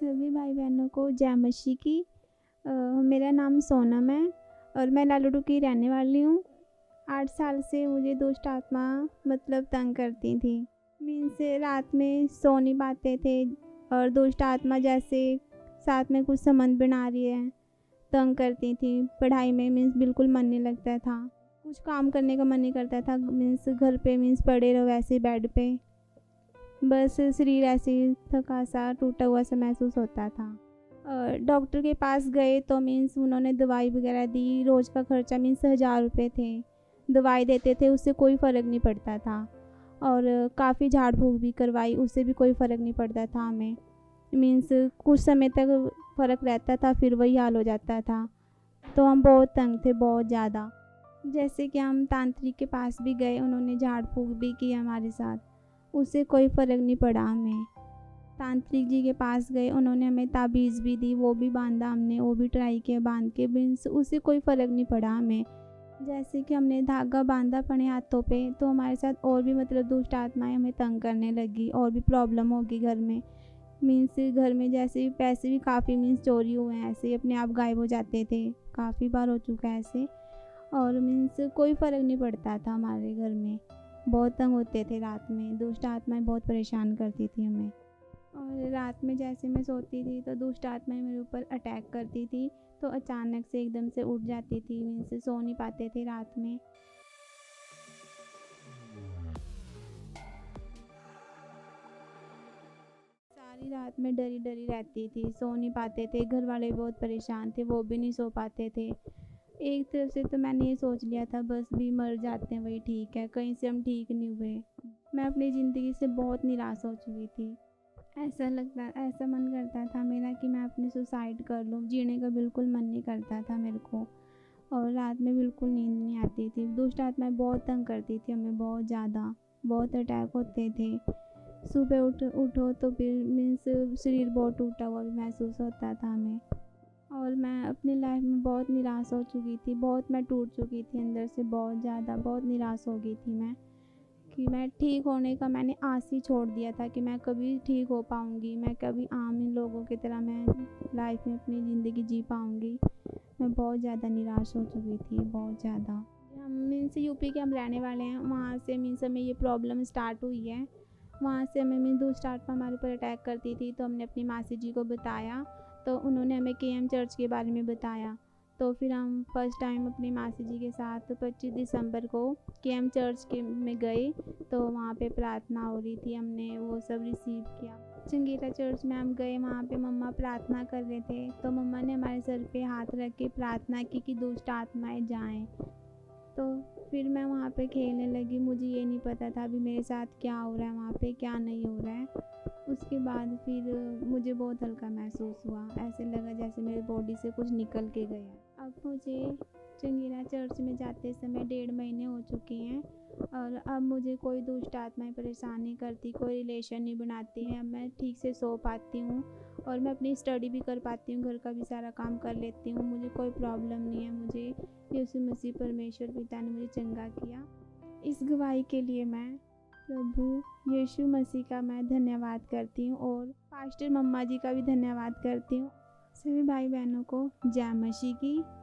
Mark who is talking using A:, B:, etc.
A: सभी भाई बहनों को जय मसीह की। मेरा नाम सोनम है और मैं लालड़ू की रहने वाली हूँ। 8 साल से मुझे दुष्ट आत्मा तंग करती थी। मीन्स रात में सो नहीं पाते थे और दुष्ट आत्मा जैसे साथ में कुछ संबंध बना रही है, तंग करती थी। पढ़ाई में बिल्कुल मन नहीं लगता था, कुछ काम करने का मन नहीं करता था। घर पे पड़े रहो ऐसे बेड पे, बस शरीर ऐसे थका सा टूटा हुआ सा महसूस होता था। डॉक्टर के पास गए तो उन्होंने दवाई वगैरह दी। रोज़ का खर्चा 1000 रुपये थे। दवाई देते थे, उससे कोई फ़र्क नहीं पड़ता था। और काफ़ी झाड़ फूँक भी करवाई, उससे भी कोई फ़र्क नहीं पड़ता था हमें। कुछ समय तक फ़र्क रहता था, फिर वही हाल हो जाता था। तो हम बहुत तंग थे, बहुत ज़्यादा। जैसे कि हम तांत्रिक के पास भी गए, उन्होंने झाड़ फूँक भी की हमारे साथ, उससे कोई फ़र्क नहीं पड़ा हमें। तांत्रिक जी के पास गए, उन्होंने हमें ताबीज़ भी दी, वो भी बांधा हमने, वो भी ट्राई किया बांध के, उससे कोई फ़र्क नहीं पड़ा हमें। जैसे कि हमने धागा बांधा अपने हाथों पे, तो हमारे साथ और भी दुष्ट आत्माएं हमें तंग करने लगी, और भी प्रॉब्लम होगी घर में। घर में जैसे पैसे भी काफ़ी चोरी हुए हैं, ऐसे ही अपने आप गायब हो जाते थे। काफ़ी बार हो चुका है ऐसे। और कोई फ़र्क नहीं पड़ता था हमारे घर में। बहुत तंग होते थे रात में, दुष्ट आत्माएं बहुत परेशान करती थी हमें। और रात में जैसे मैं सोती थी तो दुष्ट आत्माएं मेरे ऊपर अटैक करती थी, तो अचानक से एकदम से उठ जाती थी। सो नहीं पाते थे रात में। सारी रात में डरी डरी रहती थी, सो नहीं पाते थे। घर वाले बहुत परेशान थे, वो भी नहीं सो पाते थे। एक तरफ से तो मैंने ये सोच लिया था, बस भी मर जाते हैं वही ठीक है, कहीं से हम ठीक नहीं हुए। मैं अपनी ज़िंदगी से बहुत निराश हो चुकी थी। ऐसा मन करता था मेरा कि मैं अपनी सुसाइड कर लूँ। जीने का बिल्कुल मन नहीं करता था मेरे को, और रात में बिल्कुल नींद नहीं आती थी। दुष्ट आत्माएं बहुत तंग करती थी हमें, बहुत ज़्यादा। बहुत अटैक होते थे। सुबह उठो तो फिर शरीर बहुत टूटा हुआ भी महसूस होता था हमें। और मैं अपनी लाइफ में बहुत निराश हो चुकी थी, बहुत मैं टूट चुकी थी अंदर से, बहुत ज़्यादा, बहुत निराश हो गई थी मैं, कि मैं ठीक होने का मैंने आस ही छोड़ दिया था कि मैं कभी ठीक हो पाऊँगी, मैं कभी आम इन लोगों की तरह मैं लाइफ में अपनी ज़िंदगी जी पाऊँगी। मैं बहुत ज़्यादा निराश हो चुकी थी, बहुत ज़्यादा। हम यूपी के हम रहने वाले हैं, वहाँ से हमें ये प्रॉब्लम स्टार्ट हुई है। वहाँ से हमें दोस्त आत्मा हमारे ऊपर अटैक करती थी, तो हमने अपनी मासी जी को बताया, तो उन्होंने हमें केएम चर्च के बारे में बताया। तो फिर हम फर्स्ट टाइम अपनी मासी जी के साथ 25 दिसंबर को केएम चर्च के में गए, तो वहाँ पे प्रार्थना हो रही थी, हमने वो सब रिसीव किया। चंगेरा चर्च में हम गए, वहाँ पे मम्मा प्रार्थना कर रहे थे, तो मम्मा ने हमारे सर पे हाथ रख के प्रार्थना की कि दुष्ट आत्माएं जाएं। तो फिर मैं वहाँ पे खेलने लगी। मुझे ये नहीं पता था अभी मेरे साथ क्या हो रहा है, वहाँ पे क्या नहीं हो रहा है। उसके बाद फिर मुझे बहुत हल्का महसूस हुआ, ऐसे लगा जैसे मेरी बॉडी से कुछ निकल के गया। अब मुझे चंगेरा चर्च में जाते समय 1.5 महीने हो चुके हैं, और अब मुझे कोई दुष्ट आत्माएं परेशान नहीं करती, कोई रिलेशन नहीं बनाती है। मैं ठीक से सो पाती हूँ, और मैं अपनी स्टडी भी कर पाती हूँ, घर का भी सारा काम कर लेती हूँ। मुझे कोई प्रॉब्लम नहीं है। मुझे यीशु मसीह परमेश्वर पिता ने मुझे चंगा किया। इस गवाही के लिए मैं प्रभु यीशु मसीह का मैं धन्यवाद करती हूँ, और पास्टर मम्मा जी का भी धन्यवाद करती हूँ। सभी भाई बहनों को जय मसीह की।